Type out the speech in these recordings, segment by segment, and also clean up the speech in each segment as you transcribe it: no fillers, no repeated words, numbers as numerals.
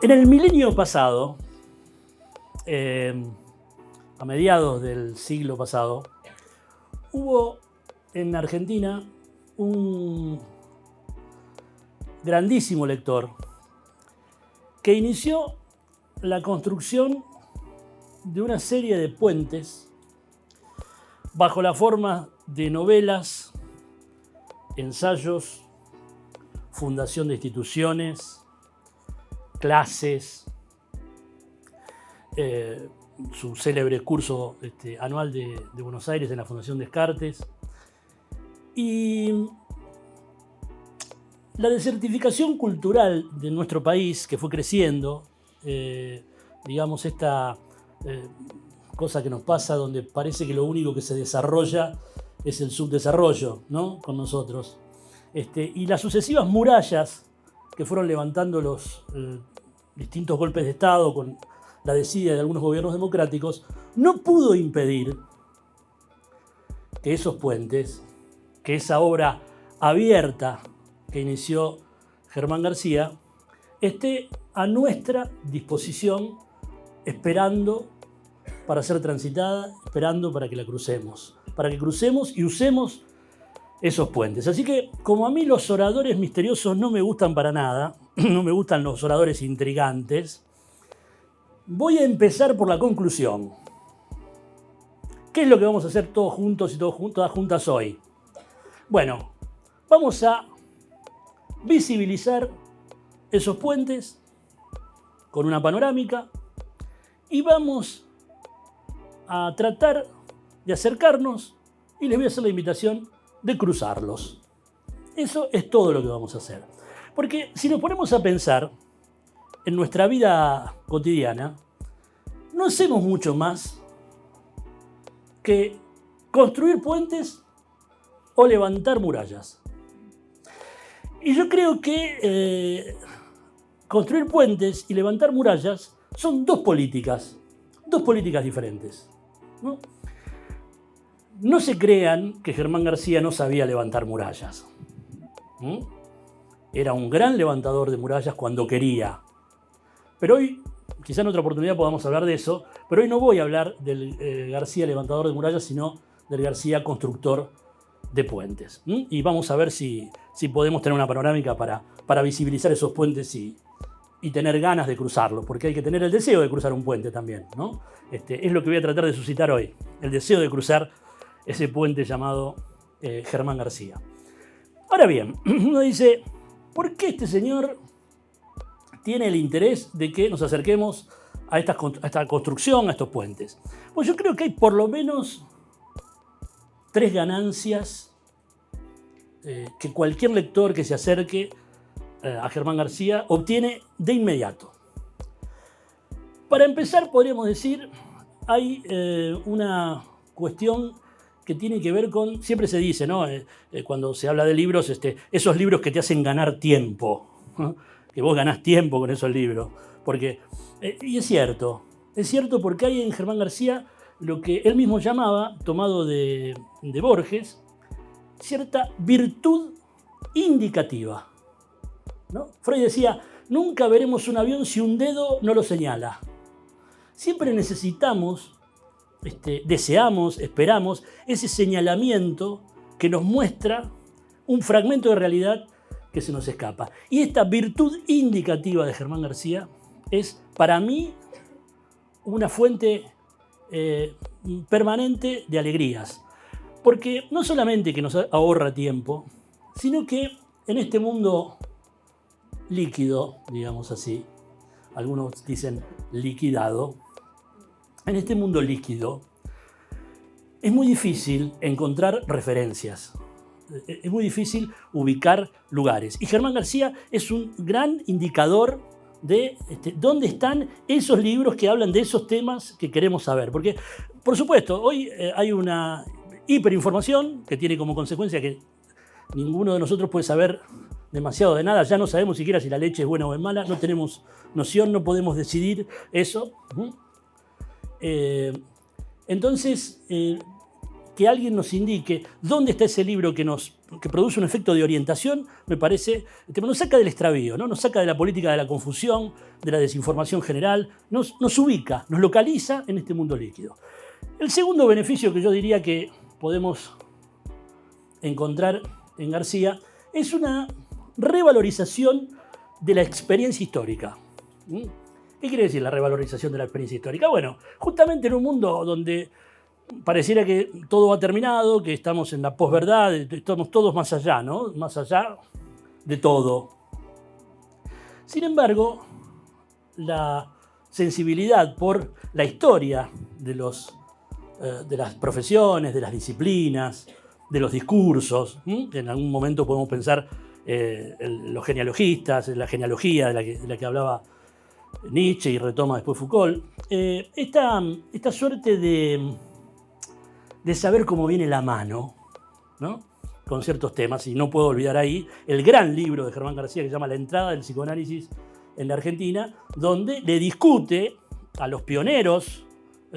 En el milenio pasado, a mediados del siglo pasado, hubo en Argentina un grandísimo lector que inició la construcción de una serie de puentes bajo la forma de novelas, ensayos, fundación de instituciones, clases, su célebre curso anual de Buenos Aires en la Fundación Descartes. Y la desertificación cultural de nuestro país, que fue creciendo, digamos, esta cosa que nos pasa donde parece que lo único que se desarrolla es el subdesarrollo, ¿no? Con nosotros. Y las sucesivas murallas que fueron levantando los distintos golpes de Estado con la desidia de algunos gobiernos democráticos, no pudo impedir que esos puentes, que esa obra abierta que inició Germán García, esté a nuestra disposición, esperando para ser transitada, esperando para que la crucemos, para que crucemos y usemos esos puentes. Así que, como a mí los oradores misteriosos no me gustan para nada, no me gustan los oradores intrigantes, voy a empezar por la conclusión. ¿Qué es lo que vamos a hacer todos juntos y todas juntas hoy? Bueno, vamos a visibilizar esos puentes con una panorámica y vamos a tratar de acercarnos y les voy a hacer la invitación de cruzarlos. Eso es todo lo que vamos a hacer. Porque si nos ponemos a pensar en nuestra vida cotidiana, no hacemos mucho más que construir puentes o levantar murallas. Y yo creo que construir puentes y levantar murallas son dos políticas diferentes, ¿no? No se crean que Germán García no sabía levantar murallas. Era un gran levantador de murallas cuando quería. Pero hoy, quizá en otra oportunidad podamos hablar de eso, pero hoy no voy a hablar del García levantador de murallas, sino del García constructor de puentes. Y vamos a ver si podemos tener una panorámica para visibilizar esos puentes y tener ganas de cruzarlos, porque hay que tener el deseo de cruzar un puente también, ¿no? Es lo que voy a tratar de suscitar hoy, el deseo de cruzar ese puente llamado Germán García. Ahora bien, uno dice, ¿por qué este señor tiene el interés de que nos acerquemos a esta construcción, a estos puentes? Pues yo creo que hay por lo menos tres ganancias que cualquier lector que se acerque a Germán García obtiene de inmediato. Para empezar, podríamos decir, hay una cuestión que tiene que ver con, siempre se dice, ¿no? Cuando se habla de libros, esos libros que te hacen ganar tiempo, ¿no? Que vos ganás tiempo con esos libros. Porque, y es cierto porque hay en Germán García lo que él mismo llamaba, tomado de Borges, cierta virtud indicativa, ¿no? Freud decía, nunca veremos un avión si un dedo no lo señala. Siempre necesitamos, deseamos, esperamos ese señalamiento que nos muestra un fragmento de realidad que se nos escapa. Y esta virtud indicativa de Germán García es, para mí, una fuente permanente de alegrías. Porque no solamente que nos ahorra tiempo, sino que en este mundo líquido, digamos así, algunos dicen liquidado, en este mundo líquido es muy difícil encontrar referencias, es muy difícil ubicar lugares. Y Germán García es un gran indicador de dónde están esos libros que hablan de esos temas que queremos saber. Porque, por supuesto, hoy hay una hiperinformación que tiene como consecuencia que ninguno de nosotros puede saber demasiado de nada. Ya no sabemos siquiera si la leche es buena o es mala, no tenemos noción, no podemos decidir eso. Entonces, que alguien nos indique dónde está ese libro que produce un efecto de orientación, me parece, nos saca del extravío, ¿no? Nos saca de la política de la confusión, de la desinformación general, nos ubica, nos localiza en este mundo líquido. El segundo beneficio que yo diría que podemos encontrar en García es una revalorización de la experiencia histórica. ¿Qué quiere decir la revalorización de la experiencia histórica? Bueno, justamente en un mundo donde pareciera que todo ha terminado, que estamos en la posverdad, estamos todos más allá, ¿no? Más allá de todo. Sin embargo, la sensibilidad por la historia de las profesiones, de las disciplinas, de los discursos, en algún momento podemos pensar en los genealogistas, en la genealogía de la que hablaba Nietzsche y retoma después Foucault, esta suerte de saber cómo viene la mano, ¿no? Con ciertos temas, y no puedo olvidar ahí el gran libro de Germán García que se llama La entrada del psicoanálisis en la Argentina, donde le discute a los pioneros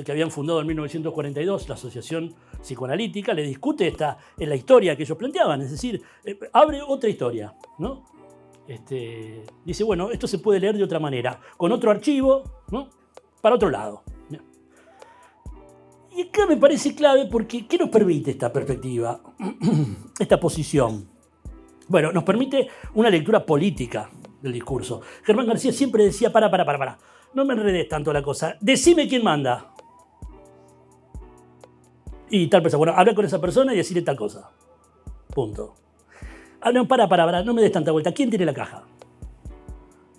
que habían fundado en 1942 la Asociación Psicoanalítica, le discute en la historia que ellos planteaban, es decir, abre otra historia, ¿no? Dice, bueno, esto se puede leer de otra manera, con otro archivo, ¿no? Para otro lado. Y acá me parece clave porque ¿qué nos permite esta perspectiva, esta posición? Bueno, nos permite una lectura política del discurso. Germán García siempre decía, para, no me enredes tanto la cosa, decime quién manda. Y tal persona, bueno, habla con esa persona y decirle tal cosa. Punto. Ah, no, para, no me des tanta vuelta. ¿Quién tiene la caja?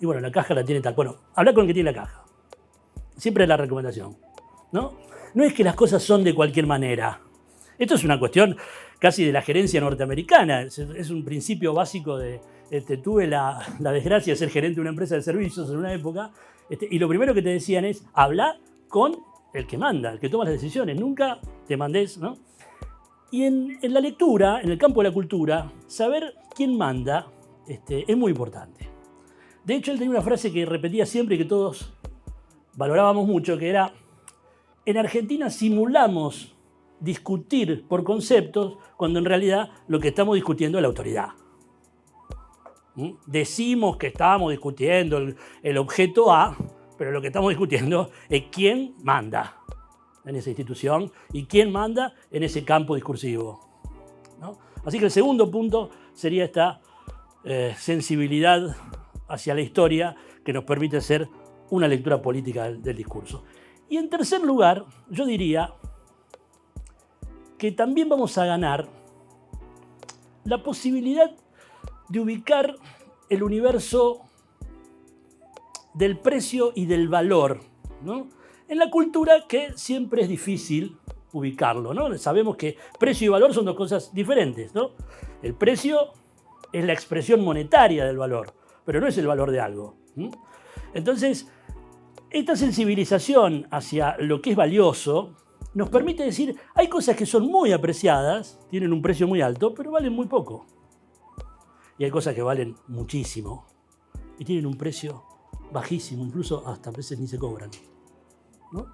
Y bueno, la caja la tiene tal. Bueno, habla con el que tiene la caja. Siempre es la recomendación, ¿no? No es que las cosas son de cualquier manera. Esto es una cuestión casi de la gerencia norteamericana. Es un principio básico de... tuve la desgracia de ser gerente de una empresa de servicios en una época, y lo primero que te decían es, habla con el que manda, el que toma las decisiones. Nunca te mandés, ¿no? Y en la lectura, en el campo de la cultura, saber quién manda es muy importante. De hecho, él tenía una frase que repetía siempre y que todos valorábamos mucho, que era: en Argentina simulamos discutir por conceptos cuando en realidad lo que estamos discutiendo es la autoridad. Decimos que estamos discutiendo el objeto A, pero lo que estamos discutiendo es quién manda en esa institución y quién manda en ese campo discursivo, ¿no? Así que el segundo punto sería esta sensibilidad hacia la historia que nos permite hacer una lectura política del discurso. Y en tercer lugar, yo diría que también vamos a ganar la posibilidad de ubicar el universo del precio y del valor, ¿no? En la cultura, que siempre es difícil ubicarlo, ¿no? Sabemos que precio y valor son dos cosas diferentes, ¿no? El precio es la expresión monetaria del valor, pero no es el valor de algo. Entonces, esta sensibilización hacia lo que es valioso nos permite decir, hay cosas que son muy apreciadas, tienen un precio muy alto, pero valen muy poco. Y hay cosas que valen muchísimo y tienen un precio bajísimo, incluso hasta a veces ni se cobran, ¿no?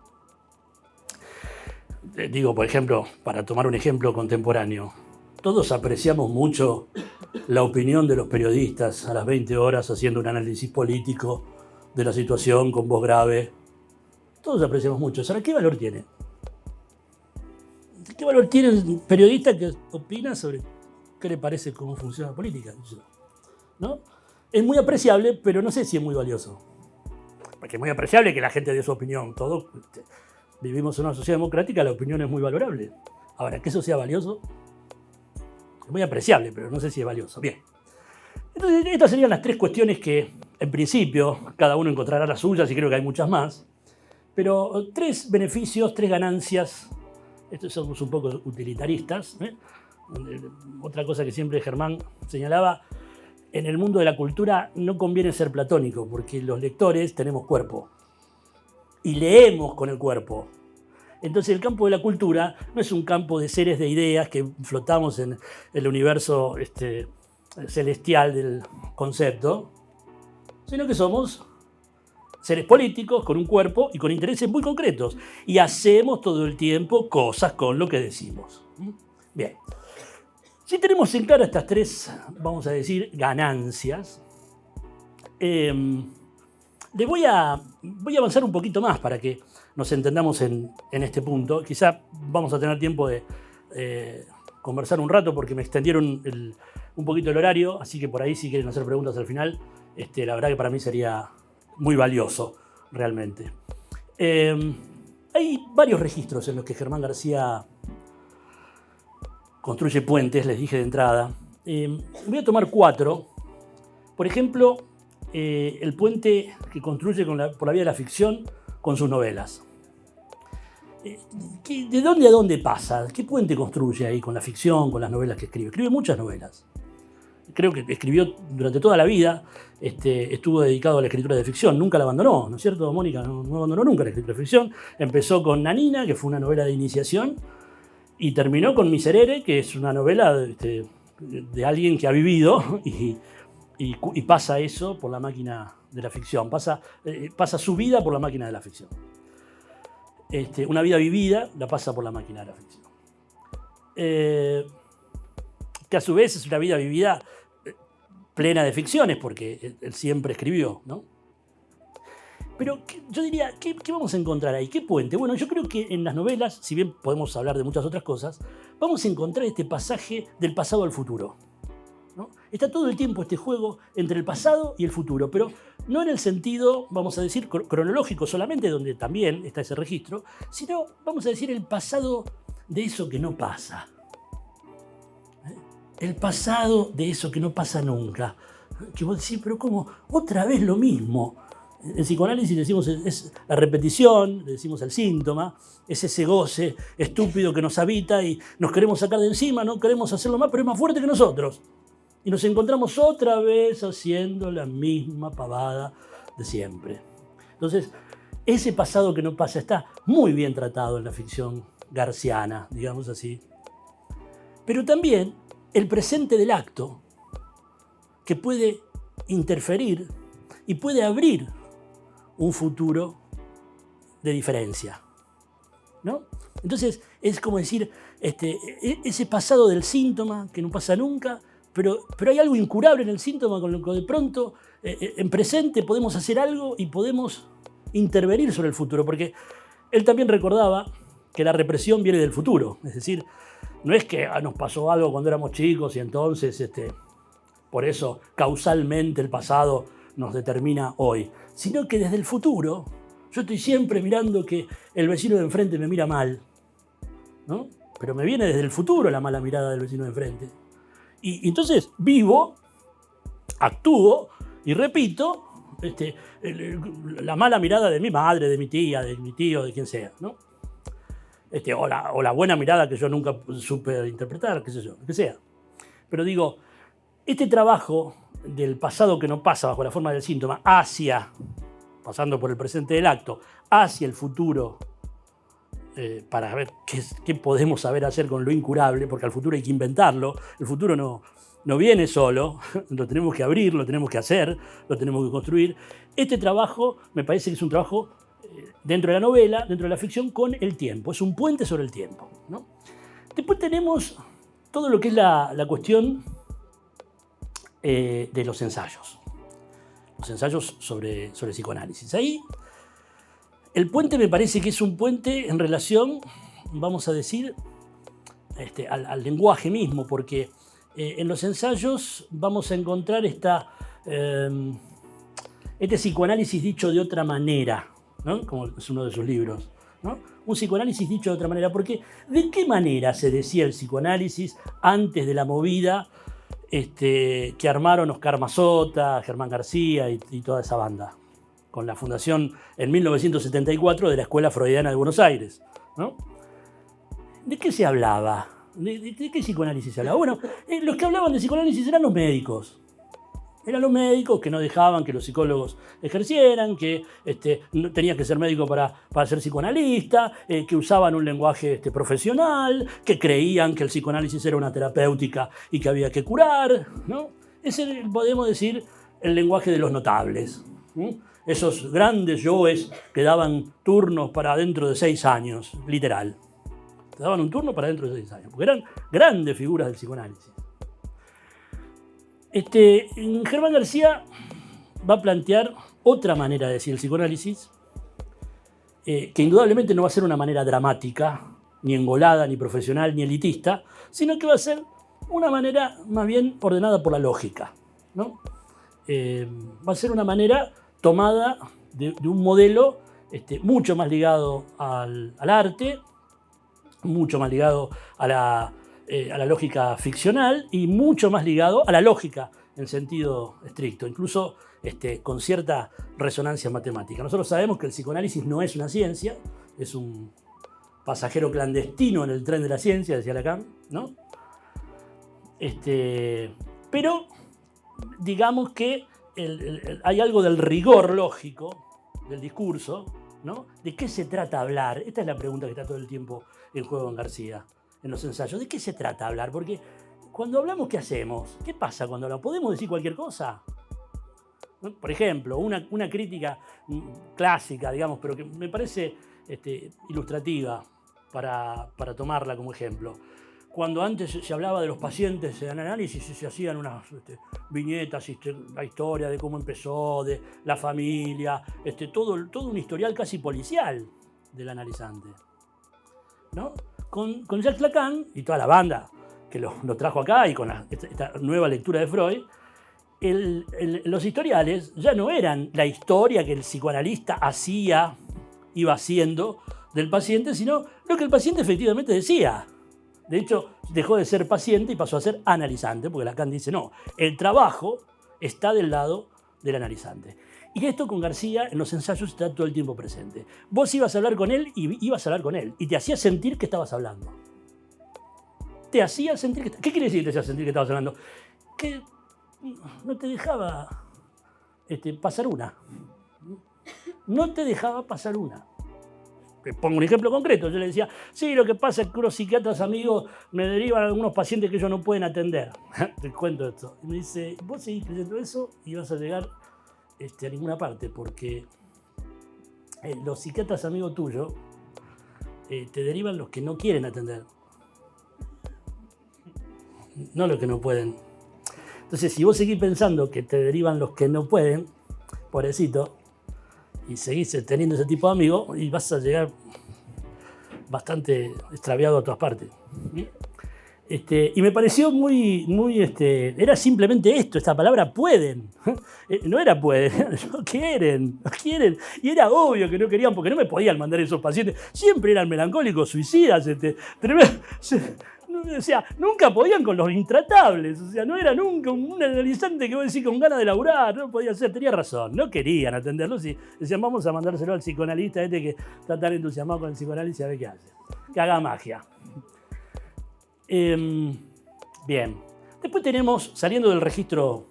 Digo, por ejemplo, para tomar un ejemplo contemporáneo, todos apreciamos mucho la opinión de los periodistas a las 20 horas haciendo un análisis político de la situación con voz grave. Todos apreciamos mucho. ¿Ahora qué valor tiene? ¿Qué valor tiene un periodista que opina sobre qué le parece cómo funciona la política? ¿No? Es muy apreciable, pero no sé si es muy valioso. Porque es muy apreciable que la gente dé su opinión. Todos vivimos en una sociedad democrática, la opinión es muy valorable. Ahora, que eso sea valioso, es muy apreciable, pero no sé si es valioso. Bien. Entonces, estas serían las tres cuestiones que, en principio, cada uno encontrará las suyas, y creo que hay muchas más. Pero tres beneficios, tres ganancias. Estos somos un poco utilitaristas, ¿eh? Otra cosa que siempre Germán señalaba, en el mundo de la cultura no conviene ser platónico, porque los lectores tenemos cuerpo y leemos con el cuerpo. Entonces el campo de la cultura no es un campo de seres de ideas que flotamos en el universo celestial del concepto, sino que somos seres políticos con un cuerpo y con intereses muy concretos. Y hacemos todo el tiempo cosas con lo que decimos. Bien. Si tenemos en claro estas tres, vamos a decir, ganancias, voy a avanzar un poquito más para que nos entendamos en este punto. Quizá vamos a tener tiempo de conversar un rato porque me extendieron un poquito el horario, así que por ahí si quieren hacer preguntas al final, la verdad que para mí sería muy valioso, realmente. Hay varios registros en los que Germán García construye puentes, les dije de entrada. Voy a tomar 4. Por ejemplo, el puente que construye por la vía de la ficción con sus novelas. ¿De dónde a dónde pasa? ¿Qué puente construye ahí con la ficción, con las novelas que escribe? Escribe muchas novelas. Creo que escribió durante toda la vida, estuvo dedicado a la escritura de ficción, nunca la abandonó, ¿no es cierto, Mónica? No abandonó nunca la escritura de ficción. Empezó con Nanina, que fue una novela de iniciación, y terminó con Miserere, que es una novela de alguien que ha vivido y pasa eso por la máquina de la ficción, pasa su vida por la máquina de la ficción. Una vida vivida la pasa por la máquina de la ficción. Que a su vez es una vida vivida plena de ficciones, porque él siempre escribió, ¿no? Pero yo diría, ¿qué vamos a encontrar ahí? ¿Qué puente? Bueno, yo creo que en las novelas, si bien podemos hablar de muchas otras cosas, vamos a encontrar este pasaje del pasado al futuro, ¿no? Está todo el tiempo este juego entre el pasado y el futuro, pero no en el sentido, vamos a decir, cronológico solamente, donde también está ese registro, sino, vamos a decir, el pasado de eso que no pasa. El pasado de eso que no pasa nunca. Que vos decís, pero ¿cómo? Otra vez lo mismo. En psicoanálisis decimos es la repetición, le decimos el síntoma, es ese goce estúpido que nos habita y nos queremos sacar de encima, no queremos hacerlo más, pero es más fuerte que nosotros. Y nos encontramos otra vez haciendo la misma pavada de siempre. Entonces, ese pasado que no pasa está muy bien tratado en la ficción garciana, digamos así. Pero también el presente del acto, que puede interferir y puede abrir un futuro de diferencia, ¿no? Entonces es como decir, ese pasado del síntoma que no pasa nunca, pero hay algo incurable en el síntoma con lo que de pronto en presente podemos hacer algo y podemos intervenir sobre el futuro, porque él también recordaba que la represión viene del futuro, es decir, no es que nos pasó algo cuando éramos chicos y entonces por eso causalmente el pasado nos determina hoy, sino que desde el futuro yo estoy siempre mirando que el vecino de enfrente me mira mal, ¿no? Pero me viene desde el futuro la mala mirada del vecino de enfrente. Y entonces vivo, actúo y repito la mala mirada de mi madre, de mi tía, de mi tío, de quien sea, ¿no? O la buena mirada que yo nunca supe interpretar, qué sé yo, lo que sea. Pero digo, este trabajo del pasado que no pasa bajo la forma del síntoma pasando por el presente del acto, hacia el futuro, para ver qué podemos saber hacer con lo incurable, porque al futuro hay que inventarlo, el futuro no viene solo, lo tenemos que abrir, lo tenemos que hacer, lo tenemos que construir. Este trabajo me parece que es un trabajo dentro de la novela, dentro de la ficción, con el tiempo, es un puente sobre el tiempo, ¿no? Después tenemos todo lo que es la cuestión de los ensayos sobre psicoanálisis. Ahí el puente me parece que es un puente en relación, vamos a decir, al lenguaje mismo, porque en los ensayos vamos a encontrar este psicoanálisis dicho de otra manera, ¿no? Como es uno de sus libros, ¿no? Un psicoanálisis dicho de otra manera, porque ¿de qué manera se decía el psicoanálisis antes de la movida que armaron Oscar Mazota, Germán García y toda esa banda, con la fundación en 1974 de la Escuela Freudiana de Buenos Aires, ¿no? ¿De qué se hablaba? ¿De qué psicoanálisis se hablaba? Bueno, los que hablaban de psicoanálisis eran los médicos. Eran los médicos que no dejaban que los psicólogos ejercieran, que no tenías que ser médico para ser psicoanalista, que usaban un lenguaje profesional, que creían que el psicoanálisis era una terapéutica y que había que curar, ¿no? Ese podemos decir el lenguaje de los notables, ¿no? esos grandes yoes que daban turnos para dentro de 6 años, literal. Te daban un turno para dentro de 6 años, porque eran grandes figuras del psicoanálisis. Germán García va a plantear otra manera de decir el psicoanálisis, que indudablemente no va a ser una manera dramática, ni engolada, ni profesional, ni elitista, sino que va a ser una manera más bien ordenada por la lógica, ¿no? Va a ser una manera tomada de un modelo mucho más ligado al arte, mucho más ligado a la lógica ficcional y mucho más ligado a la lógica en sentido estricto, incluso con cierta resonancia matemática. Nosotros sabemos que el psicoanálisis no es una ciencia, es un pasajero clandestino en el tren de la ciencia, decía Lacan, ¿no? Pero digamos que hay algo del rigor lógico del discurso, ¿no? ¿De qué se trata hablar? Esta es la pregunta que está todo el tiempo en juego en García, en los ensayos. ¿De qué se trata hablar? Porque cuando hablamos, ¿qué hacemos? ¿Qué pasa cuando hablamos? ¿Podemos decir cualquier cosa? Por ejemplo, una crítica clásica, digamos, pero que me parece ilustrativa para tomarla como ejemplo. Cuando antes se hablaba de los pacientes en análisis, se hacían unas viñetas, la historia de cómo empezó, de la familia, todo un historial casi policial del analizante, ¿no? Con Jacques Lacan y toda la banda que lo trajo acá y con esta nueva lectura de Freud, los historiales ya no eran la historia que el psicoanalista iba haciendo del paciente, sino lo que el paciente efectivamente decía. De hecho, dejó de ser paciente y pasó a ser analizante, porque Lacan dice, no, el trabajo está del lado del analizante. Y esto con García en los ensayos está todo el tiempo presente. Vos ibas a hablar con él y ibas a hablar con él, y te hacía sentir que estabas hablando. Te hacía sentir que... ¿Qué quiere decir que te hacía sentir que estabas hablando? Que no te dejaba pasar una. No te dejaba pasar una. Pongo un ejemplo concreto. Yo le decía, sí, lo que pasa es que unos psiquiatras amigos me derivan a algunos pacientes que ellos no pueden atender. Te cuento esto. Y me dice, vos seguís creyendo eso y vas a llegar a ninguna parte, porque los psiquiatras amigos tuyos te derivan los que no quieren atender, no los que no pueden. Entonces, si vos seguís pensando que te derivan los que no pueden, pobrecito, y seguís teniendo ese tipo de amigos, y vas a llegar bastante extraviado a todas partes. Y me pareció muy era simplemente esto, esta palabra pueden. No era pueden, no quieren. Y era obvio que no querían, porque no me podían mandar esos pacientes. Siempre eran melancólicos, suicidas, o sea, nunca podían con los intratables. O sea, no era nunca un analizante que vos decís con ganas de laburar. No podía ser, tenía razón. No querían atenderlos y decían, vamos a mandárselo al psicoanalista que está tan entusiasmado con el psicoanálisis a ver qué hace. Que haga magia. Bien. Después tenemos, saliendo del registro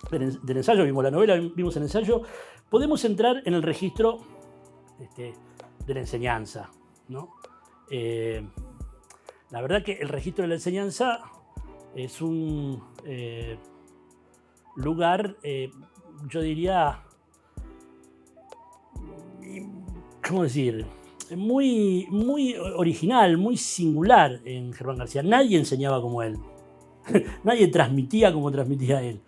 del ensayo, vimos la novela, vimos el ensayo, podemos entrar en el registro de la enseñanza, ¿no? La verdad que el registro de la enseñanza es un lugar, yo diría, ¿cómo decir? Muy, muy original, muy singular en Germán García. Nadie enseñaba como él. Nadie transmitía como transmitía él.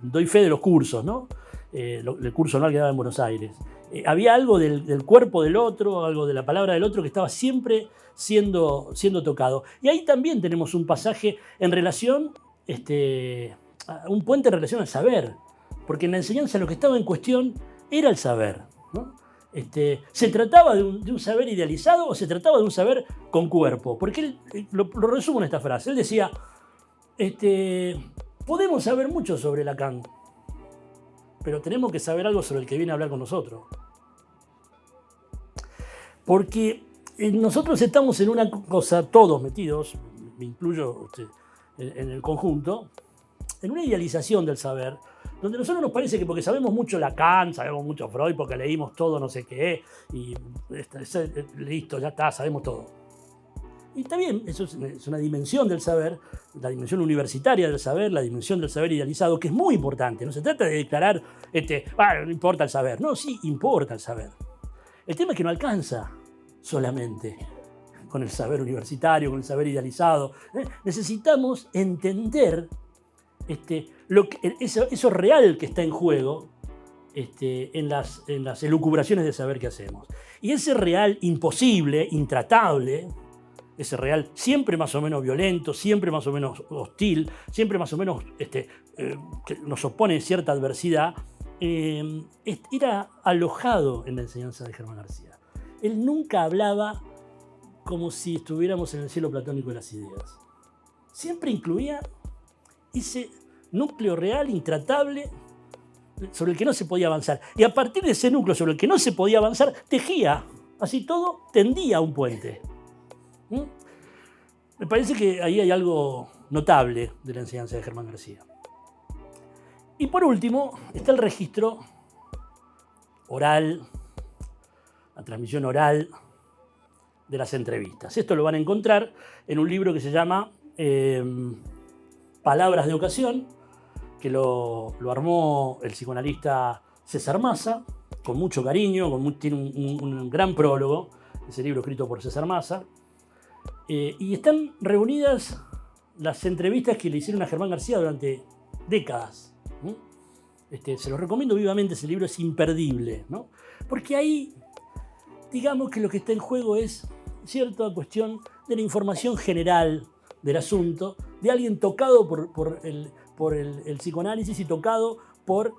Doy fe de los cursos, ¿no? El curso anual que daba en Buenos Aires. Había algo del cuerpo del otro, algo de la palabra del otro que estaba siempre siendo tocado. Y ahí también tenemos un pasaje en relación, un puente en relación al saber. Porque en la enseñanza lo que estaba en cuestión era el saber, ¿no? ¿Se trataba de un saber idealizado o se trataba de un saber con cuerpo? Porque él, lo resumo en esta frase, él decía, podemos saber mucho sobre Lacan, pero tenemos que saber algo sobre el que viene a hablar con nosotros. Porque nosotros estamos en una cosa, todos metidos, me incluyo en el conjunto, en una idealización del saber, donde a nosotros nos parece que porque sabemos mucho Lacan, sabemos mucho Freud, porque leímos todo no sé qué, y listo, ya está, sabemos todo. Y también eso es una dimensión del saber, la dimensión universitaria del saber, la dimensión del saber idealizado, que es muy importante. No se trata de declarar, no importa el saber. No, sí, importa el saber. El tema es que no alcanza solamente con el saber universitario, con el saber idealizado. Necesitamos entender eso real que está en juego en las elucubraciones de saber que hacemos. Y ese real imposible, intratable, ese real siempre más o menos violento, siempre más o menos hostil, siempre más o menos que nos opone cierta adversidad, era alojado en la enseñanza de Germán García. Él nunca hablaba como si estuviéramos en el cielo platónico de las ideas. Siempre incluía ese núcleo real, intratable, sobre el que no se podía avanzar. Y a partir de ese núcleo sobre el que no se podía avanzar, tejía, así todo, tendía un puente. Me parece que ahí hay algo notable de la enseñanza de Germán García. Y por último, está el registro oral, la transmisión oral de las entrevistas. Esto lo van a encontrar en un libro que se llama Palabras de ocasión, que lo armó el psicoanalista César Massa, con mucho cariño, tiene un gran prólogo, ese libro escrito por César Massa, y están reunidas las entrevistas que le hicieron a Germán García durante décadas. Se los recomiendo vivamente, ese libro es imperdible, ¿no? Porque ahí, digamos que lo que está en juego es cierta cuestión de la información general del asunto, de alguien tocado por el psicoanálisis y tocado por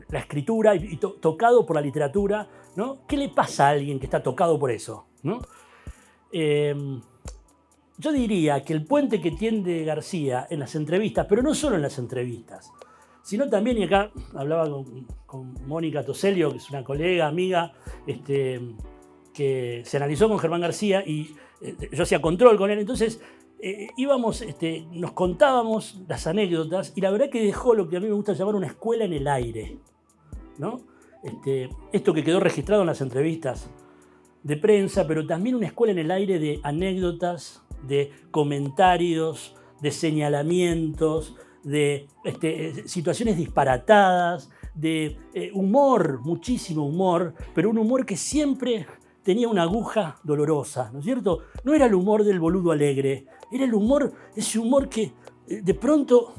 la escritura y tocado por la literatura, ¿no? ¿Qué le pasa a alguien que está tocado por eso, ¿no? Yo diría que el puente que tiende García en las entrevistas, pero no solo en las entrevistas, sino también, y acá hablaba con Mónica Toselio, que es una colega, amiga, que se analizó con Germán García y yo hacía control con él, entonces nos contábamos las anécdotas y la verdad que dejó lo que a mí me gusta llamar una escuela en el aire, ¿no? Esto que quedó registrado en las entrevistas de prensa, pero también una escuela en el aire de anécdotas, de comentarios, de señalamientos, de situaciones disparatadas, de humor, muchísimo humor, pero un humor que siempre tenía una aguja dolorosa, ¿no es cierto? No era el humor del boludo alegre, era ese humor que de pronto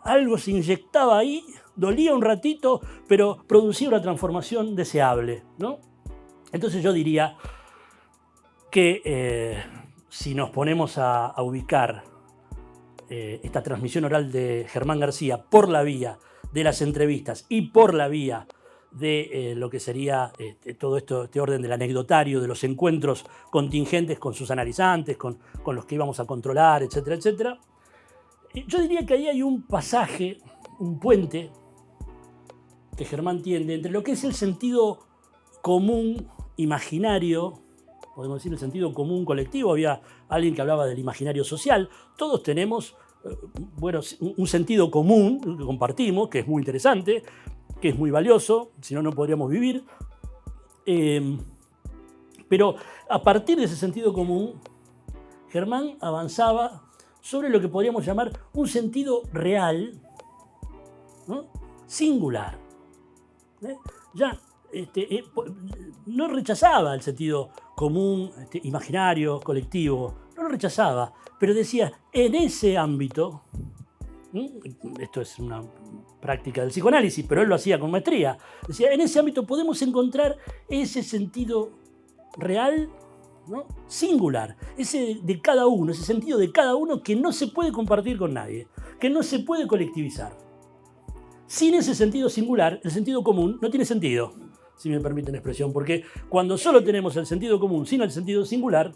algo se inyectaba ahí, dolía un ratito, pero producía una transformación deseable, ¿no? Entonces yo diría que si nos ponemos a ubicar esta transmisión oral de Germán García por la vía de las entrevistas y por la vía de lo que sería todo este orden del anecdotario, de los encuentros contingentes con sus analizantes, con los que íbamos a controlar, etcétera, etcétera, yo diría que ahí hay un pasaje, un puente que Germán tiende entre lo que es el sentido común imaginario, podemos decir el sentido común colectivo. Había alguien que hablaba del imaginario social. Todos tenemos un sentido común que compartimos, que es muy interesante, que es muy valioso, si no, no podríamos vivir. Pero a partir de ese sentido común, Germán avanzaba sobre lo que podríamos llamar un sentido real, ¿no? Singular. Ya no rechazaba el sentido común, imaginario, colectivo, no lo rechazaba, pero decía, en ese ámbito, esto es una práctica del psicoanálisis, pero él lo hacía con maestría, decía, en ese ámbito podemos encontrar ese sentido real, ¿no? Singular, ese de cada uno, ese sentido de cada uno que no se puede compartir con nadie, que no se puede colectivizar. Sin ese sentido singular, el sentido común no tiene sentido, si me permiten la expresión, porque cuando solo tenemos el sentido común sin el sentido singular,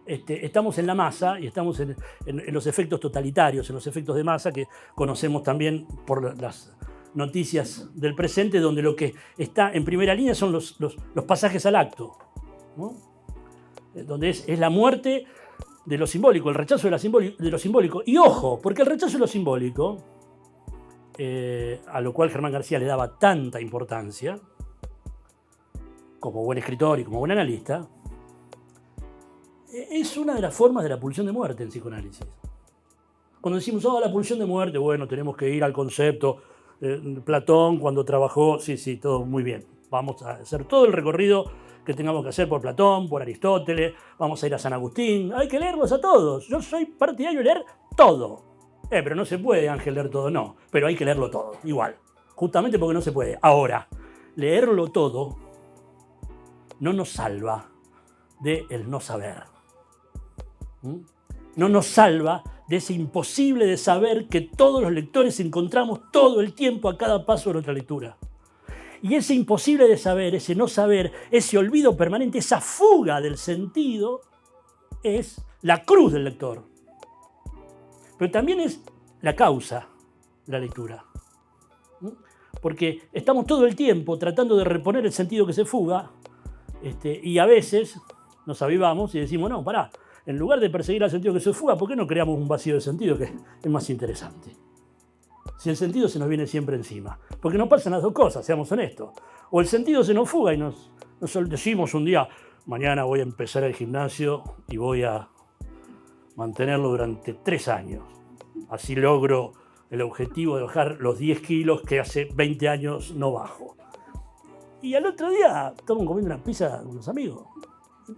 estamos en la masa y estamos en los efectos totalitarios, en los efectos de masa que conocemos también por las noticias del presente, donde lo que está en primera línea son los pasajes al acto, ¿no? Donde es la muerte de lo simbólico, el rechazo de lo simbólico. Y ojo, porque el rechazo de lo simbólico, a lo cual Germán García le daba tanta importancia, como buen escritor y como buen analista, es una de las formas de la pulsión de muerte en psicoanálisis. Cuando decimos, la pulsión de muerte, bueno, tenemos que ir al concepto. Platón cuando trabajó, sí, todo muy bien. Vamos a hacer todo el recorrido que tengamos que hacer por Platón, por Aristóteles, vamos a ir a San Agustín, hay que leerlos a todos. Yo soy partidario de leer todo. Pero no se puede, Ángel, leer todo, no. Pero hay que leerlo todo, igual. Justamente porque no se puede. Ahora, leerlo todo no nos salva del no saber. No nos salva de ese imposible de saber que todos los lectores encontramos todo el tiempo a cada paso de nuestra lectura. Y ese imposible de saber, ese no saber, ese olvido permanente, esa fuga del sentido, es la cruz del lector. Pero también es la causa de la lectura. Porque estamos todo el tiempo tratando de reponer el sentido que se fuga, y a veces nos avivamos y decimos, no, pará, en lugar de perseguir al sentido que se fuga, ¿por qué no creamos un vacío de sentido que es más interesante? Si el sentido se nos viene siempre encima. Porque nos pasan las dos cosas, seamos honestos. O el sentido se nos fuga y nos decimos un día, mañana voy a empezar el gimnasio y voy a mantenerlo durante 3 años. Así logro el objetivo de bajar los 10 kilos que hace 20 años no bajo. Y al otro día estamos comiendo una pizza con unos amigos.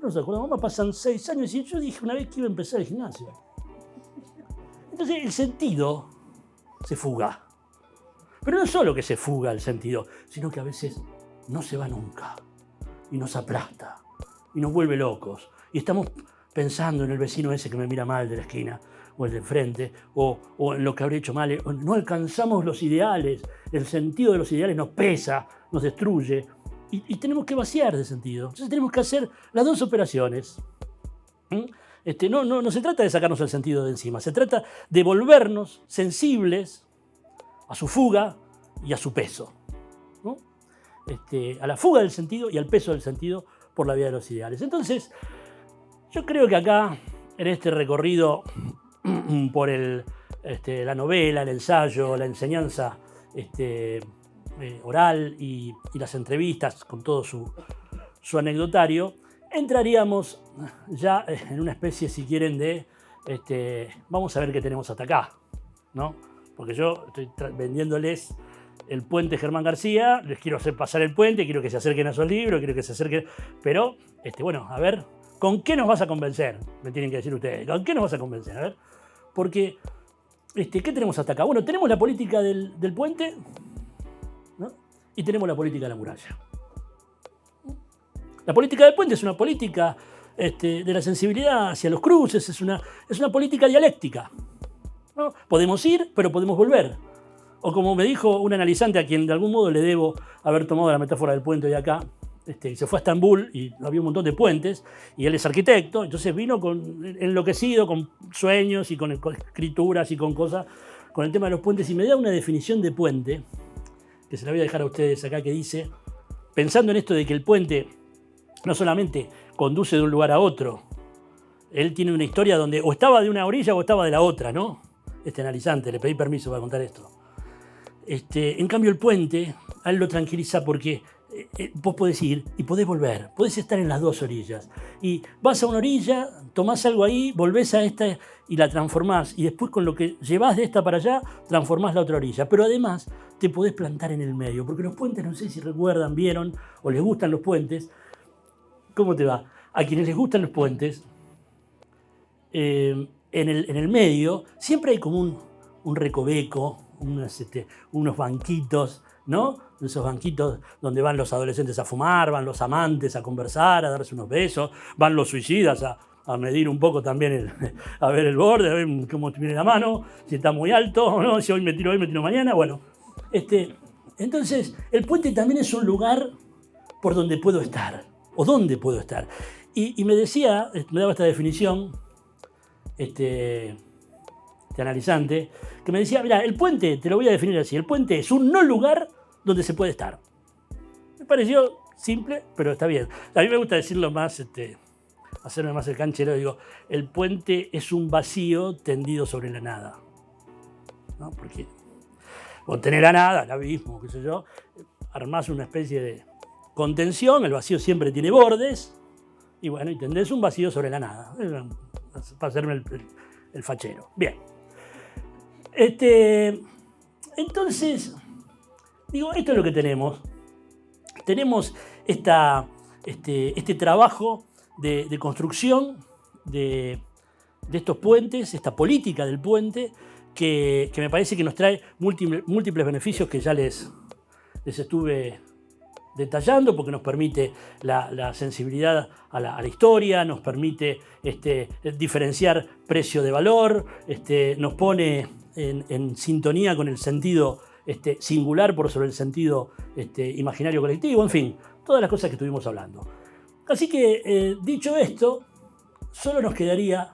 No se acuerdan, mamá, pasan 6 años y yo dije una vez que iba a empezar el gimnasio. Entonces el sentido se fuga. Pero no solo que se fuga el sentido, sino que a veces no se va nunca. Y nos aplasta. Y nos vuelve locos. Y estamos pensando en el vecino ese que me mira mal de la esquina, o el de enfrente, o en lo que habré hecho mal. No alcanzamos los ideales. El sentido de los ideales nos pesa, nos destruye. Y tenemos que vaciar de sentido. Entonces tenemos que hacer las dos operaciones. No se trata de sacarnos el sentido de encima. Se trata de volvernos sensibles a su fuga y a su peso. ¿No? A la fuga del sentido y al peso del sentido por la vía de los ideales. Entonces, yo creo que acá, en este recorrido por la novela, el ensayo, la enseñanza oral y las entrevistas con todo su anecdotario, entraríamos ya en una especie, si quieren, de vamos a ver qué tenemos hasta acá, ¿no? Porque yo estoy vendiéndoles el puente Germán García, les quiero hacer pasar el puente, quiero que se acerquen a su libro, quiero que se acerquen, pero, a ver, ¿con qué nos vas a convencer? Me tienen que decir ustedes, ¿con qué nos vas a convencer? A ver, porque, ¿qué tenemos hasta acá? Bueno, tenemos la política del puente, ¿no? Y tenemos la política de la muralla. La política del puente es una política de la sensibilidad hacia los cruces, es una política dialéctica, ¿no? Podemos ir, pero podemos volver. O como me dijo un analizante a quien de algún modo le debo haber tomado la metáfora del puente de acá, se fue a Estambul y había un montón de puentes, y él es arquitecto, entonces vino enloquecido, con sueños y con escrituras y con cosas, con el tema de los puentes, y me da una definición de puente, que se la voy a dejar a ustedes acá, que dice, pensando en esto de que el puente no solamente conduce de un lugar a otro, él tiene una historia donde o estaba de una orilla o estaba de la otra, ¿no? Analizante, le pedí permiso para contar esto. En cambio el puente, a él lo tranquiliza porque vos podés ir y podés volver, podés estar en las dos orillas. Y vas a una orilla, tomás algo ahí, volvés a esta y la transformás. Y después con lo que llevás de esta para allá, transformás la otra orilla. Pero además te podés plantar en el medio, porque los puentes, no sé si recuerdan, vieron o les gustan los puentes. ¿Cómo te va? A quienes les gustan los puentes, en el medio siempre hay como un recoveco, unos banquitos, ¿no? Esos banquitos donde van los adolescentes a fumar, van los amantes a conversar, a darse unos besos, van los suicidas a medir un poco también, a ver el borde, a ver cómo viene la mano, si está muy alto, ¿no? Si hoy me tiro mañana, bueno. Entonces, el puente también es un lugar por donde puedo estar, o donde puedo estar. Y me decía, me daba esta definición, analizante, que me decía, mira, el puente, te lo voy a definir así, el puente es un no lugar donde se puede estar. Me pareció simple, pero está bien. A mí me gusta decirlo más, hacerme más el canchero, digo, el puente es un vacío tendido sobre la nada, ¿no? Porque vos tenés la nada, el abismo, qué sé yo, armás una especie de contención, el vacío siempre tiene bordes, Y bueno, y tendés un vacío sobre la nada, para hacerme el fachero. Bien. Entonces, digo, esto es lo que tenemos. Tenemos este trabajo de construcción de estos puentes, esta política del puente, que me parece que nos trae múltiples beneficios que ya les estuve detallando, porque nos permite la sensibilidad a la historia, nos permite diferenciar precio de valor, nos pone en sintonía con el sentido singular por sobre el sentido imaginario colectivo, en fin, todas las cosas que estuvimos hablando. Así que, dicho esto, solo nos quedaría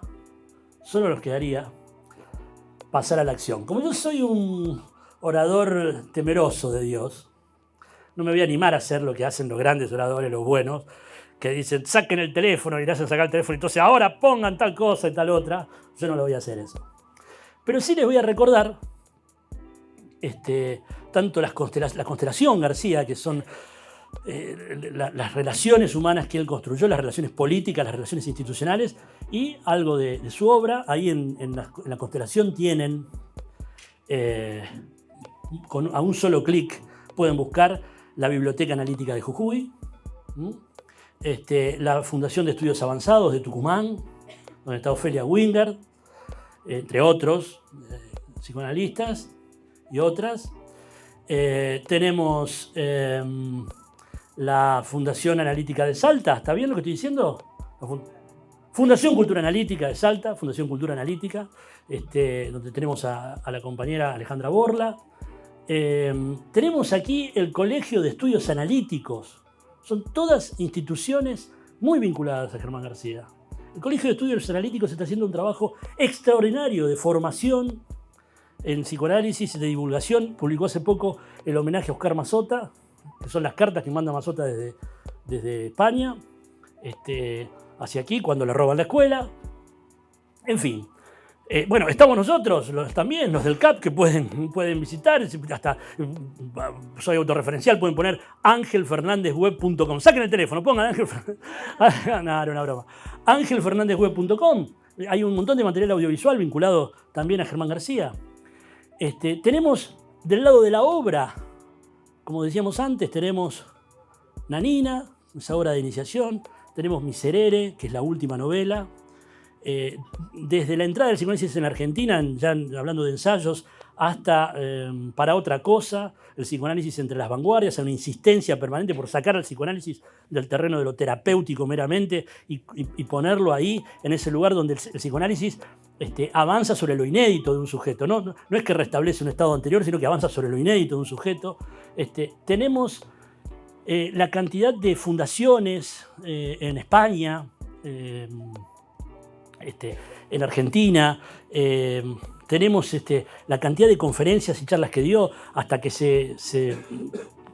pasar a la acción. Como yo soy un orador temeroso de Dios, no me voy a animar a hacer lo que hacen los grandes oradores, los buenos, que dicen, saquen el teléfono y le hacen sacar el teléfono, y entonces ahora pongan tal cosa y tal otra. Yo no lo voy a hacer eso. Pero sí les voy a recordar tanto la constelación García, que son las relaciones humanas que él construyó, las relaciones políticas, las relaciones institucionales, y algo de su obra. Ahí en la constelación tienen, a un solo clic, pueden buscar la Biblioteca Analítica de Jujuy, la Fundación de Estudios Avanzados de Tucumán, donde está Ofelia Wingert, entre otros psicoanalistas y otras. Tenemos la Fundación Analítica de Salta. ¿Está bien lo que estoy diciendo? Fundación Cultura Analítica de Salta, Fundación Cultura Analítica, donde tenemos a la compañera Alejandra Borla. Tenemos aquí el Colegio de Estudios Analíticos. Son todas instituciones muy vinculadas a Germán García. El Colegio de Estudios Analíticos está haciendo un trabajo extraordinario de formación en psicoanálisis, de divulgación. Publicó hace poco el homenaje a Oscar Mazota, que son las cartas que manda Mazota desde España hacia aquí, cuando le roban la escuela. En fin. Bueno, estamos nosotros, también, los del CAP, que pueden visitar. Hasta soy autorreferencial, pueden poner angelfernandezweb.com. Saquen el teléfono, pongan Ángel. No, era una broma. angelfernandezweb.com. Hay un montón de material audiovisual vinculado también a Germán García. Tenemos del lado de la obra, como decíamos antes, tenemos Nanina, esa obra de iniciación. Tenemos Miserere, que es la última novela. Desde la entrada del psicoanálisis en la Argentina, ya hablando de ensayos, hasta Para otra cosa, el psicoanálisis entre las vanguardias, hay una insistencia permanente por sacar al psicoanálisis del terreno de lo terapéutico meramente y ponerlo ahí, en ese lugar donde el psicoanálisis avanza sobre lo inédito de un sujeto. No es que restablece un estado anterior, sino que avanza sobre lo inédito de un sujeto. Tenemos la cantidad de fundaciones en España, en Argentina, tenemos la cantidad de conferencias y charlas que dio hasta que se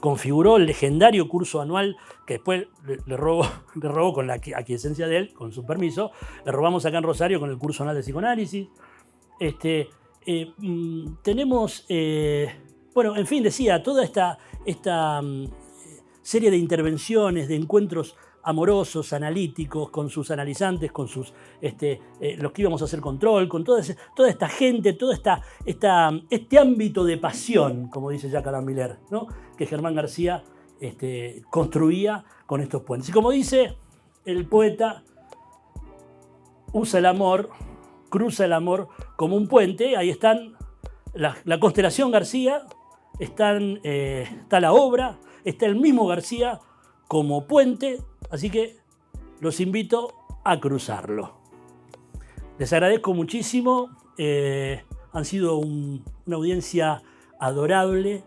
configuró el legendario curso anual que después le robó con la aquiescencia de él, con su permiso, le robamos acá en Rosario con el curso anual de psicoanálisis. Tenemos, bueno, en fin, decía, toda esta serie de intervenciones, de encuentros amorosos, analíticos, con sus analizantes, con sus los que íbamos a hacer control, con toda esta gente, todo este ámbito de pasión, como dice Jacques Alain Miller, ¿no? Que Germán García construía con estos puentes. Y como dice el poeta, usa el amor, cruza el amor como un puente. Ahí están la constelación García, está la obra, está el mismo García como puente. Así que los invito a cruzarlo. Les agradezco muchísimo. Han sido una audiencia adorable,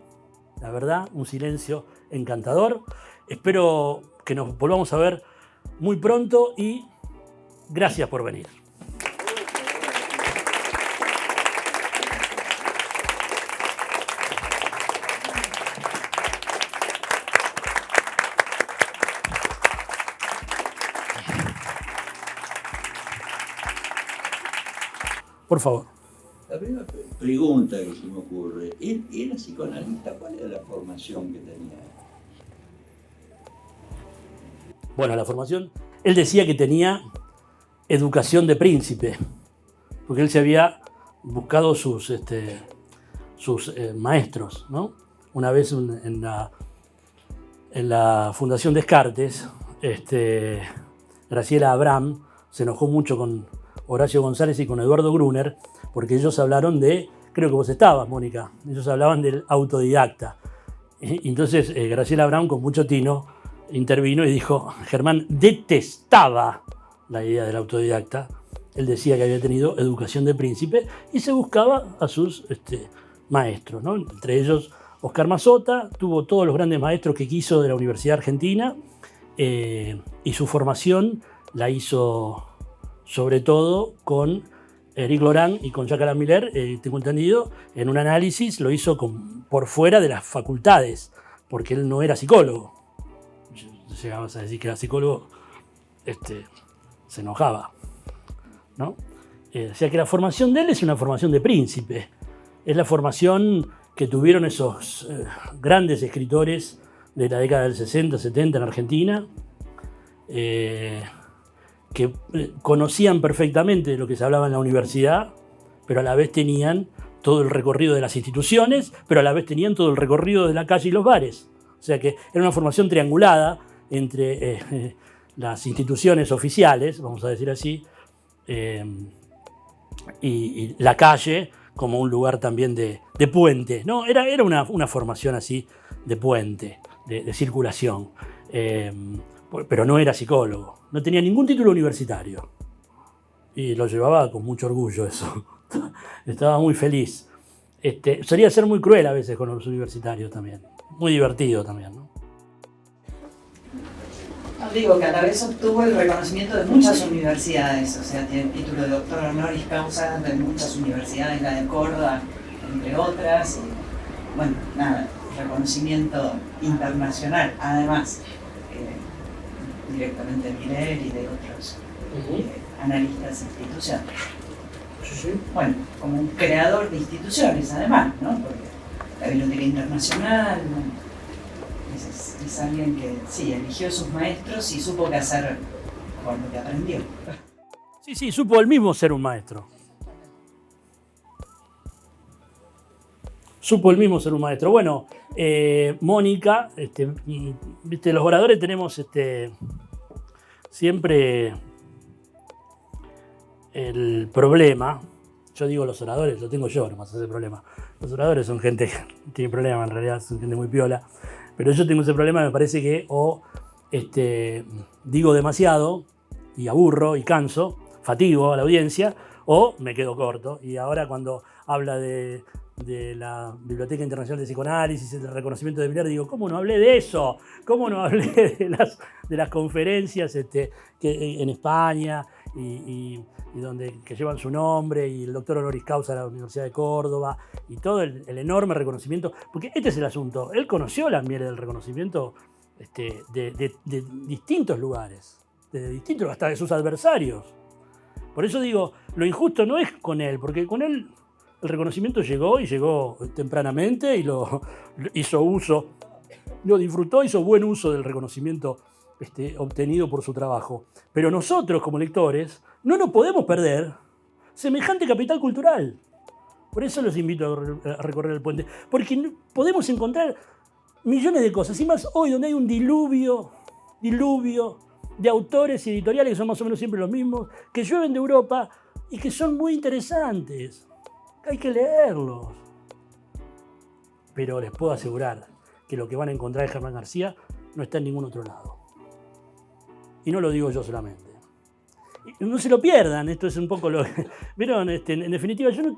la verdad, un silencio encantador. Espero que nos volvamos a ver muy pronto y gracias por venir. Por favor. La primera pregunta que se me ocurre, ¿él era psicoanalista? ¿Cuál era la formación que tenía? Bueno, la formación él decía que tenía educación de príncipe, porque él se había buscado sus maestros, ¿no? Una vez en la Fundación Descartes, Graciela Abraham se enojó mucho con Horacio González y con Eduardo Gruner, porque ellos hablaron creo que vos estabas, Mónica, ellos hablaban del autodidacta. Y entonces Graciela Abraham, con mucho tino, intervino y dijo: Germán detestaba la idea del autodidacta. Él decía que había tenido educación de príncipe y se buscaba a sus maestros, ¿no? Entre ellos Oscar Mazota, tuvo todos los grandes maestros que quiso de la Universidad Argentina, y su formación la hizo sobre todo con Éric Lorán y con Jacques Alain Miller, tengo entendido, en un análisis lo hizo por fuera de las facultades, porque él no era psicólogo. Llegamos a decir que era psicólogo, se enojaba, ¿no? O sea que la formación de él es una formación de príncipe, es la formación que tuvieron esos grandes escritores de la década del 60, 70 en Argentina, que conocían perfectamente lo que se hablaba en la universidad, pero a la vez tenían todo el recorrido de las instituciones, pero a la vez tenían todo el recorrido de la calle y los bares. O sea que era una formación triangulada entre las instituciones oficiales, vamos a decir así, y la calle como un lugar también de puente, ¿no? Era una formación así de puente, de circulación. Pero no era psicólogo, no tenía ningún título universitario. Y lo llevaba con mucho orgullo eso. Estaba muy feliz. Solía ser muy cruel a veces con los universitarios también. Muy divertido también, ¿no? Digo que a la vez obtuvo el reconocimiento de muchas universidades, o sea, tiene el título de doctor honoris causa de muchas universidades, la de Córdoba, entre otras. Y, bueno, nada, reconocimiento internacional, además, directamente de Miller y de otros analistas de instituciones. Sí. Bueno, como un creador de instituciones, además, ¿no? Porque la Biblioteca Internacional, ¿no? Es alguien que sí, eligió sus maestros y supo qué hacer con lo que aprendió. Sí, supo él mismo ser un maestro. Supo él mismo ser un maestro. Bueno, Mónica, viste, los oradores tenemos siempre el problema. Yo digo los oradores, lo tengo yo nomás ese problema. Los oradores son gente que no tiene problema, en realidad son gente muy piola. Pero yo tengo ese problema, me parece que digo demasiado y aburro y canso, fatigo a la audiencia, o me quedo corto. Y ahora cuando habla de la Biblioteca Internacional de Psicoanálisis, del reconocimiento de Miller, digo, ¿cómo no hablé de eso? ¿Cómo no hablé de las conferencias que en España y que llevan su nombre, y el doctor honoris causa de la Universidad de Córdoba, y todo el enorme reconocimiento? Porque este es el asunto. Él conoció la miel del reconocimiento de distintos lugares, de distintos, hasta de sus adversarios. Por eso digo, lo injusto no es con él, porque con él el reconocimiento llegó tempranamente y lo hizo uso, lo disfrutó, hizo buen uso del reconocimiento obtenido por su trabajo. Pero nosotros, como lectores, no nos podemos perder semejante capital cultural. Por eso los invito a recorrer el puente, porque podemos encontrar millones de cosas, y más hoy, donde hay un diluvio de autores y editoriales que son más o menos siempre los mismos, que llueven de Europa y que son muy interesantes. Hay que leerlos. Pero les puedo asegurar que lo que van a encontrar en Germán García no está en ningún otro lado. Y no lo digo yo solamente. No se lo pierdan, esto es un poco lo que... ¿Vieron? En definitiva, yo no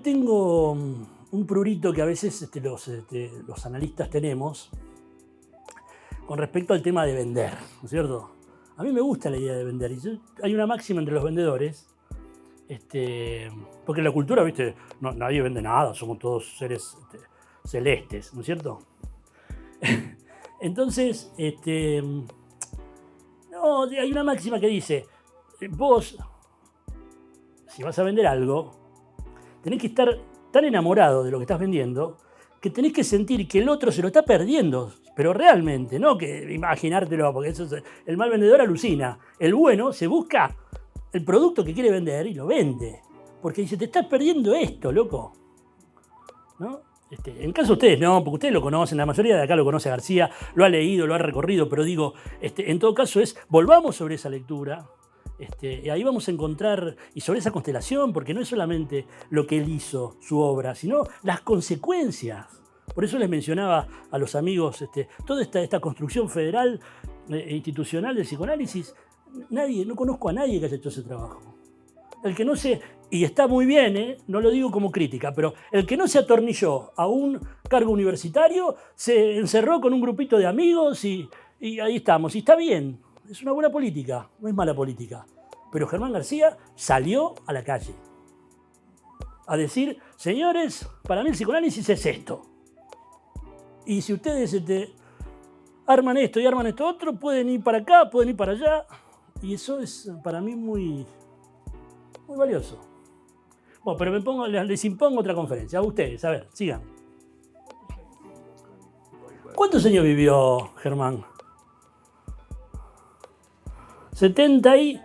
tengo un prurito que a veces los analistas tenemos con respecto al tema de vender, ¿no es cierto? A mí me gusta la idea de vender. Hay una máxima entre los vendedores, porque en la cultura, ¿viste? No, nadie vende nada, somos todos seres celestes, ¿no es cierto? Entonces, no, hay una máxima que dice, vos, si vas a vender algo, tenés que estar tan enamorado de lo que estás vendiendo que tenés que sentir que el otro se lo está perdiendo Pero realmente, no que imaginártelo, porque eso es, el mal vendedor alucina. El bueno se busca el producto que quiere vender y lo vende. Porque dice, te estás perdiendo esto, loco. ¿No? En caso de ustedes, no, porque ustedes lo conocen, la mayoría de acá lo conoce a García, lo ha leído, lo ha recorrido, pero digo, en todo caso volvamos sobre esa lectura, y ahí vamos a encontrar, y sobre esa constelación, porque no es solamente lo que él hizo, su obra, sino las consecuencias. Por eso les mencionaba a los amigos, toda esta construcción federal e institucional del psicoanálisis, no conozco a nadie que haya hecho ese trabajo. El que no y está muy bien, no lo digo como crítica, pero el que no se atornilló a un cargo universitario se encerró con un grupito de amigos y ahí estamos. Y está bien, es una buena política, no es mala política. Pero Germán García salió a la calle a decir, señores, para mí el psicoanálisis es esto. Y si ustedes arman esto y arman esto otro, pueden ir para acá, pueden ir para allá. Y eso es para mí muy valioso. Bueno, pero les impongo otra conferencia. A ustedes, a ver, sigan. ¿Cuántos años vivió Germán? 70 y...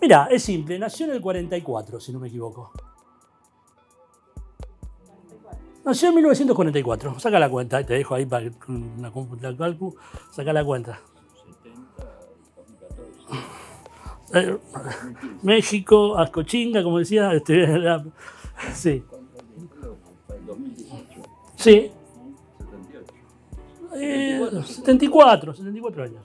Mirá, es simple, nació en el 44, si no me equivoco. Nació en 1944. Saca la cuenta, te dejo ahí para una computadora cálculo. Saca la cuenta. México, Ascochinga, como decía. Sí. Sí. 74 años.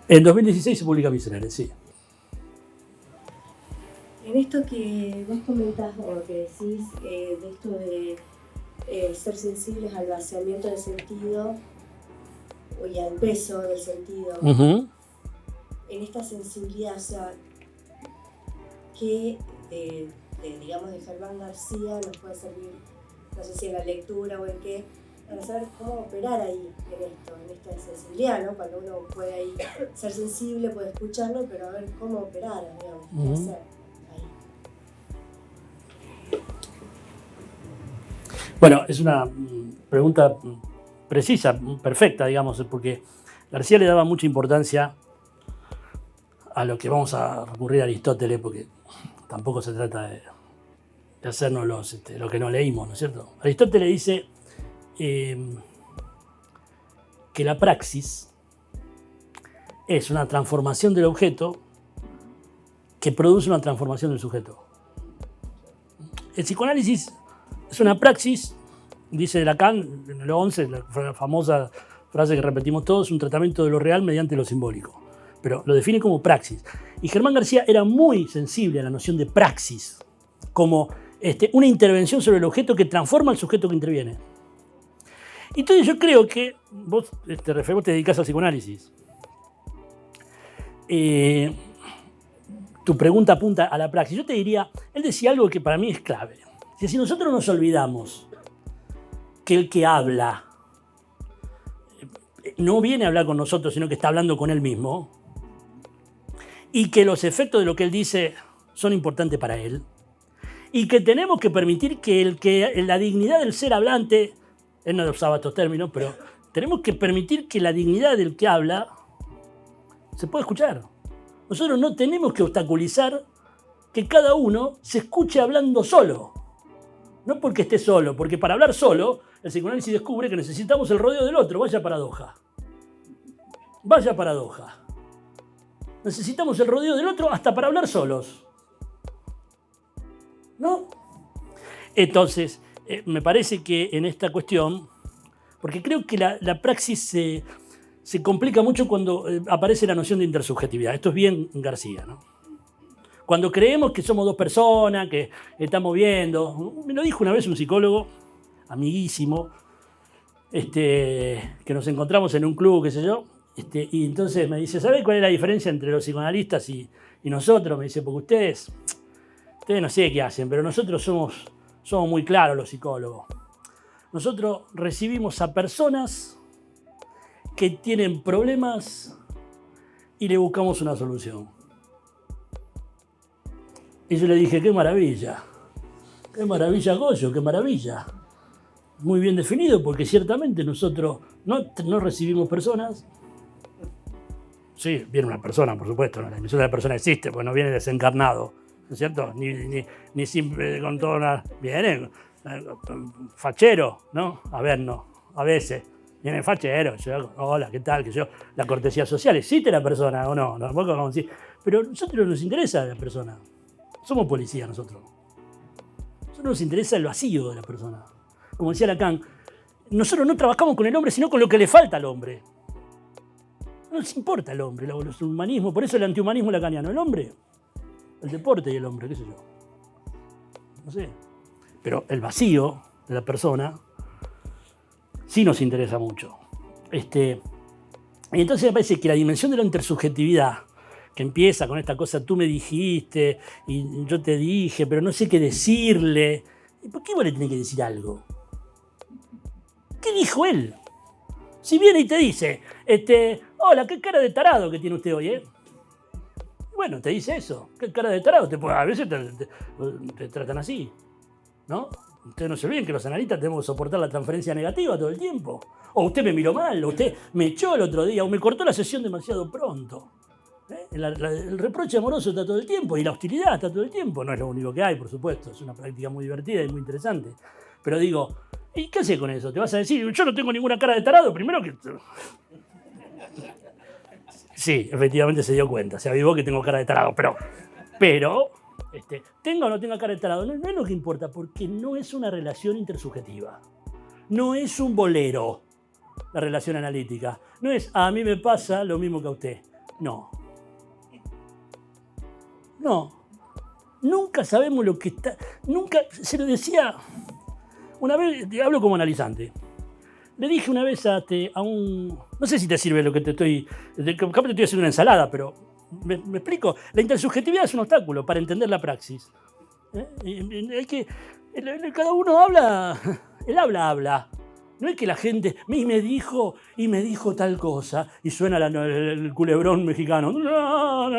En 2016 se publica Misioneros, sí. En esto que vos comentás o que decís, de esto de ser sensibles al vaciamiento del sentido y al peso del sentido, en esta sensibilidad, o sea, que digamos de Germán García nos puede servir, no sé si en la lectura o en qué, para saber cómo operar ahí en esta sensibilidad, ¿no? Cuando uno puede ahí ser sensible, puede escucharlo, pero a ver cómo operar, digamos, qué hacer. Bueno, es una pregunta precisa, perfecta, digamos, porque García le daba mucha importancia a lo que vamos a recurrir a Aristóteles, porque tampoco se trata de hacernos lo que no leímos, ¿no es cierto? Aristóteles dice que la praxis es una transformación del objeto que produce una transformación del sujeto. El psicoanálisis es una praxis, dice Lacan en el 11, la famosa frase que repetimos todos, un tratamiento de lo real mediante lo simbólico. Pero lo define como praxis. Y Germán García era muy sensible a la noción de praxis, como una intervención sobre el objeto que transforma al sujeto que interviene. Entonces yo creo que vos te dedicás al psicoanálisis. Tu pregunta apunta a la praxis. Yo te diría, él decía algo que para mí es clave. Si nosotros nos olvidamos que el que habla no viene a hablar con nosotros, sino que está hablando con él mismo, y que los efectos de lo que él dice son importantes para él, y que tenemos que permitir que la dignidad del ser hablante, él no usaba estos términos, pero tenemos que permitir que la dignidad del que habla se pueda escuchar. Nosotros no tenemos que obstaculizar que cada uno se escuche hablando solo. No porque esté solo, porque para hablar solo, el psicoanálisis descubre que necesitamos el rodeo del otro. Vaya paradoja. Vaya paradoja. Necesitamos el rodeo del otro hasta para hablar solos. ¿No? Entonces, me parece que en esta cuestión, porque creo que la praxis se complica mucho cuando aparece la noción de intersubjetividad. Esto es bien García, ¿no? Cuando creemos que somos dos personas, que estamos viendo. Me lo dijo una vez un psicólogo, amiguísimo, que nos encontramos en un club, qué sé yo, y entonces me dice, ¿sabés cuál es la diferencia entre los psicoanalistas y nosotros? Me dice, porque ustedes no sé qué hacen, pero nosotros somos muy claros los psicólogos. Nosotros recibimos a personas que tienen problemas y le buscamos una solución. Y yo le dije, qué maravilla. Qué maravilla, Goyo, qué maravilla. Muy bien definido, porque ciertamente nosotros no recibimos personas. Sí, viene una persona, por supuesto, la dimensión de la persona existe, pues no viene desencarnado, ¿no es cierto? Ni simple con toda una... Vienen fachero, ¿no? A vernos, a veces. Vienen facheros, hola, ¿qué tal? La cortesía social, ¿existe la persona o no? Tampoco vamos a decir. Pero a nosotros nos interesa la persona. Somos policía nosotros. A nosotros nos interesa el vacío de la persona. Como decía Lacan, nosotros no trabajamos con el hombre, sino con lo que le falta al hombre. No nos importa el hombre, el humanismo, por eso el antihumanismo lacaniano. El hombre, el deporte y el hombre, qué sé yo. No sé. Pero el vacío de la persona sí nos interesa mucho. Y entonces me parece que la dimensión de la intersubjetividad, que empieza con esta cosa, tú me dijiste y yo te dije, pero no sé qué decirle. ¿Y por qué vos le tenés que decir algo? ¿Qué dijo él? Si viene y te dice, hola, qué cara de tarado que tiene usted hoy, ¿eh? Bueno, te dice eso, qué cara de tarado. A veces te tratan así, ¿no? Ustedes no se olviden que los analistas tenemos que soportar la transferencia negativa todo el tiempo. O usted me miró mal, o usted me echó el otro día, o me cortó la sesión demasiado pronto. El reproche amoroso está todo el tiempo y la hostilidad está todo el tiempo. No es lo único que hay, por supuesto. Es una práctica muy divertida y muy interesante. Pero digo, ¿y qué haces con eso? ¿Te vas a decir, yo no tengo ninguna cara de tarado? Primero que... Sí, efectivamente se dio cuenta. Se avivó que tengo cara de tarado. Pero tenga o no tenga cara de tarado, no es lo que importa, porque no es una relación intersubjetiva. No es un bolero la relación analítica. No es, a mí me pasa lo mismo que a usted. No. Nunca sabemos lo que está... Nunca, se lo decía... Una vez, hablo como analizante. Le dije una vez a un... No sé si te sirve lo que te estoy... Capaz te estoy haciendo una ensalada, pero... ¿Me explico? La intersubjetividad es un obstáculo para entender la praxis. Cada uno habla... El habla. No es que la gente me dijo tal cosa y suena el culebrón mexicano. No,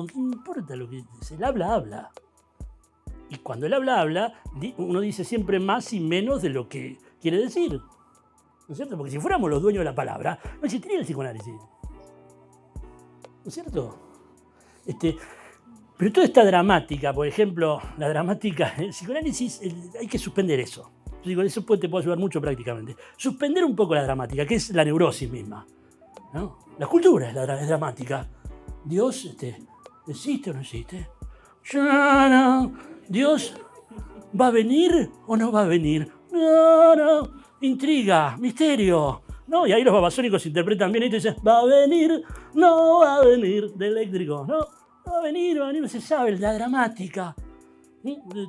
¿qué importa lo que dice? El habla. Y cuando el habla, uno dice siempre más y menos de lo que quiere decir. ¿No es cierto? Porque si fuéramos los dueños de la palabra, no existiría el psicoanálisis. ¿No es cierto? Pero toda esta dramática, por ejemplo, la dramática, el psicoanálisis, hay que suspender eso. Yo digo, eso te puede ayudar mucho prácticamente. Suspender un poco la dramática, que es la neurosis misma, ¿no? La cultura es dramática. Dios, ¿existe o no existe? Dios, ¿va a venir o no va a venir? No. Intriga, misterio. No, y ahí los babasónicos interpretan bien esto y dicen, ¿va a venir? No va a venir, de eléctrico. No va a venir, no se sabe, la dramática,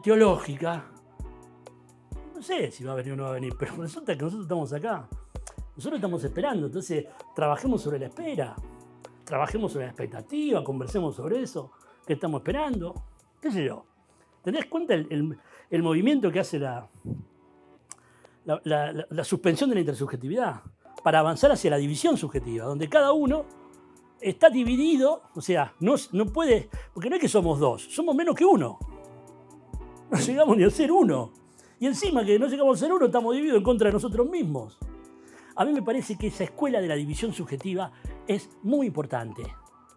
teológica. No sé si va a venir o no va a venir, pero resulta que nosotros estamos acá. Nosotros estamos esperando, entonces trabajemos sobre la espera. Trabajemos sobre la expectativa, conversemos sobre eso. ¿Qué estamos esperando? ¿Qué sé yo? ¿Tenés cuenta el movimiento que hace la suspensión de la intersubjetividad para avanzar hacia la división subjetiva, donde cada uno está dividido, o sea, no puede, porque no es que somos dos, somos menos que uno. No llegamos ni a ser uno. Y encima que no llegamos a ser uno, estamos divididos en contra de nosotros mismos. A mí me parece que esa escuela de la división subjetiva es muy importante,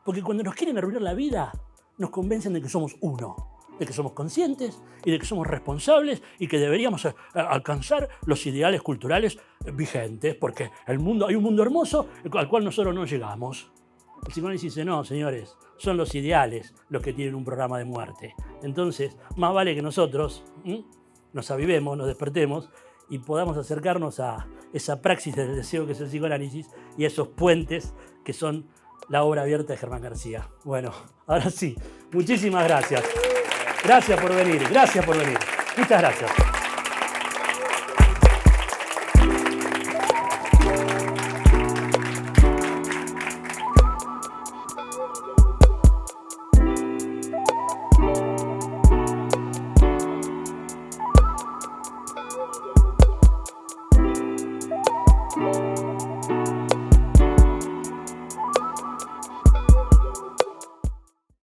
porque cuando nos quieren arruinar la vida, nos convencen de que somos uno, de que somos conscientes y de que somos responsables y que deberíamos alcanzar los ideales culturales vigentes, porque hay un mundo hermoso al cual nosotros no llegamos. El psicoanálisis dice, no, señores, son los ideales los que tienen un programa de muerte. Entonces, más vale que nosotros nos avivemos, nos despertemos y podamos acercarnos a esa praxis del deseo que es el psicoanálisis y a esos puentes que son la obra abierta de Germán García. Bueno, ahora sí, muchísimas gracias. Gracias por venir. Muchas gracias.